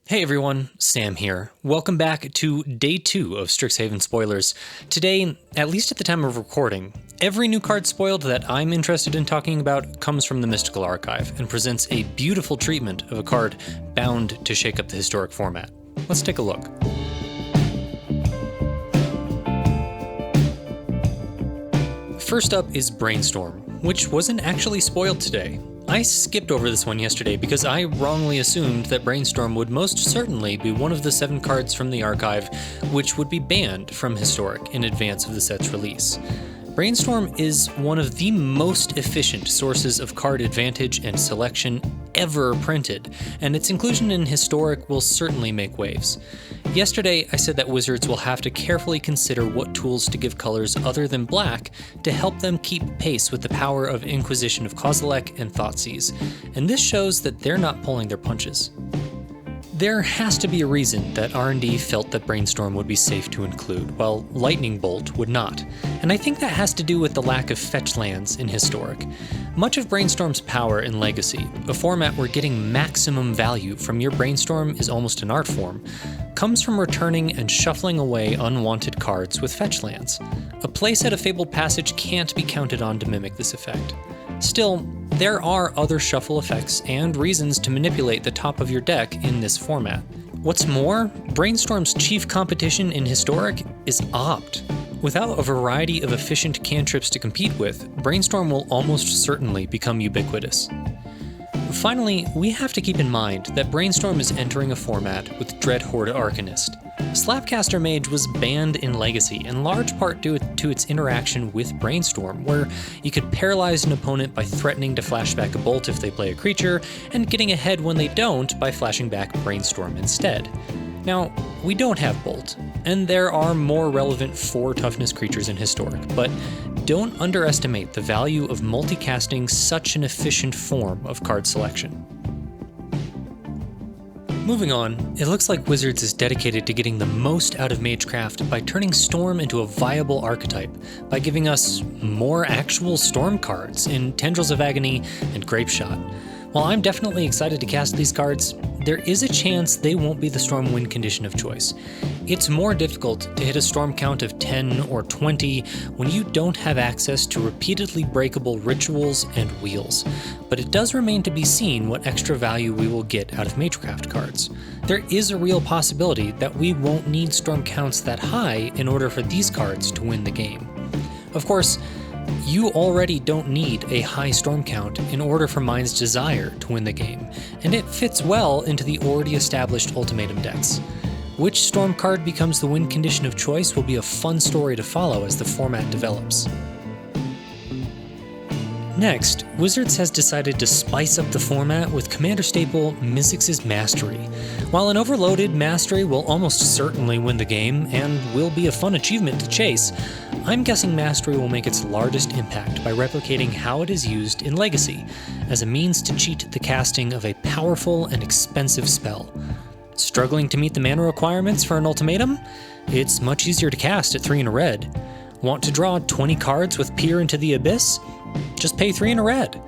Hey everyone, Sam here. Welcome back to day 2 of Strixhaven spoilers. Today, at least at the time of recording, every new card spoiled that I'm interested in talking about comes from the Mystical Archive and presents a beautiful treatment of a card bound to shake up the historic format. Let's take a look. First up is Brainstorm, which wasn't actually spoiled today. I skipped over this one yesterday because I wrongly assumed that Brainstorm would most certainly be one of the 7 cards from the archive which would be banned from Historic in advance of the set's release. Brainstorm is one of the most efficient sources of card advantage and selection ever printed, and its inclusion in Historic will certainly make waves. Yesterday, I said that Wizards will have to carefully consider what tools to give colors other than black to help them keep pace with the power of Inquisition of Kozilek and Thoughtseize, and this shows that they're not pulling their punches. There has to be a reason that R&D felt that Brainstorm would be safe to include, while Lightning Bolt would not, and I think that has to do with the lack of fetch lands in Historic. Much of Brainstorm's power in Legacy, a format where getting maximum value from your Brainstorm is almost an art form, comes from returning and shuffling away unwanted cards with fetch lands. A playset of Fabled Passage can't be counted on to mimic this effect. Still, there are other shuffle effects and reasons to manipulate the top of your deck in this format. What's more, Brainstorm's chief competition in Historic is Opt. Without a variety of efficient cantrips to compete with, Brainstorm will almost certainly become ubiquitous. Finally, we have to keep in mind that Brainstorm is entering a format with Dreadhorde Arcanist. Slapcaster Mage was banned in Legacy, in large part due to its interaction with Brainstorm, where you could paralyze an opponent by threatening to flash back a bolt if they play a creature, and getting ahead when they don't by flashing back Brainstorm instead. Now, we don't have Bolt, and there are more relevant 4 toughness creatures in Historic, but don't underestimate the value of multicasting such an efficient form of card selection. Moving on, it looks like Wizards is dedicated to getting the most out of Magecraft by turning Storm into a viable archetype, by giving us more actual Storm cards in Tendrils of Agony and Grapeshot. While I'm definitely excited to cast these cards, there is a chance they won't be the Storm win condition of choice. It's more difficult to hit a Storm count of 10 or 20 when you don't have access to repeatedly breakable rituals and wheels, but it does remain to be seen what extra value we will get out of Magecraft cards. There is a real possibility that we won't need Storm counts that high in order for these cards to win the game. Of course, you already don't need a high Storm count in order for Mind's Desire to win the game, and it fits well into the already established Ultimatum decks. Which Storm card becomes the win condition of choice will be a fun story to follow as the format develops. Next, Wizards has decided to spice up the format with Commander staple Mizzix's Mastery. While an overloaded Mastery will almost certainly win the game and will be a fun achievement to chase, I'm guessing Mastery will make its largest impact by replicating how it is used in Legacy, as a means to cheat the casting of a powerful and expensive spell. Struggling to meet the mana requirements for an ultimatum? It's much easier to cast at 3 in a red. Want to draw 20 cards with Peer into the Abyss? Just pay 3 in a red.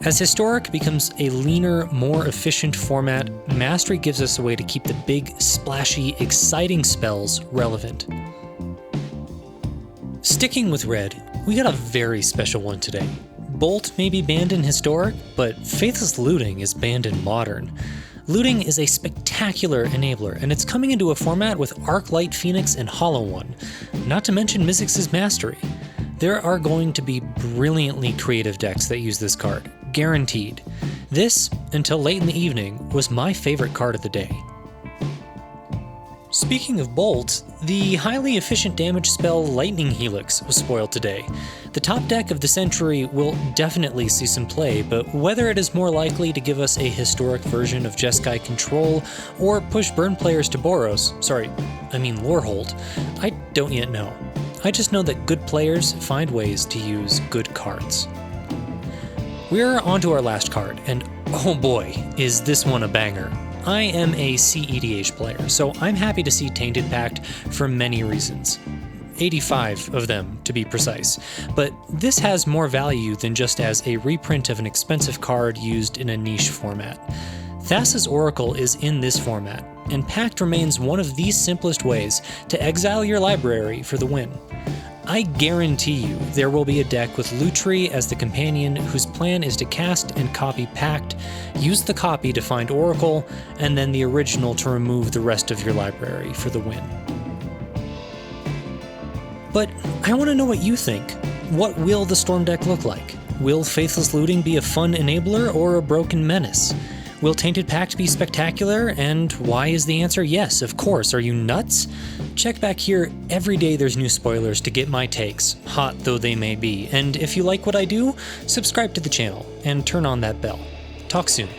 As Historic becomes a leaner, more efficient format, Mastery gives us a way to keep the big, splashy, exciting spells relevant. Sticking with red, we got a very special one today. Bolt may be banned in Historic, but Faithless Looting is banned in Modern. Looting is a spectacular enabler, and it's coming into a format with Arclight Phoenix and Hollow One, not to mention Mizzix's Mastery. There are going to be brilliantly creative decks that use this card, guaranteed. This, until late in the evening, was my favorite card of the day. Speaking of Bolt, the highly efficient damage spell Lightning Helix was spoiled today. The top deck of the century will definitely see some play, but whether it is more likely to give us a Historic version of Jeskai Control or push burn players to Boros, Lorehold, I don't yet know. I just know that good players find ways to use good cards. We're on to our last card, and oh boy, is this one a banger. I am a CEDH player, so I'm happy to see Tainted Pact for many reasons. 85 of them, to be precise. But this has more value than just as a reprint of an expensive card used in a niche format. Thassa's Oracle is in this format, and Pact remains one of the simplest ways to exile your library for the win. I guarantee you there will be a deck with Lutri as the companion whose plan is to cast and copy Pact, use the copy to find Oracle, and then the original to remove the rest of your library for the win. But I want to know what you think. What will the Storm deck look like? Will Faithless Looting be a fun enabler or a broken menace? Will Tainted Pact be spectacular? And why is the answer yes, of course. Are you nuts? Check back here every day. There's new spoilers to get my takes, hot though they may be. And if you like what I do, subscribe to the channel and turn on that bell. Talk soon.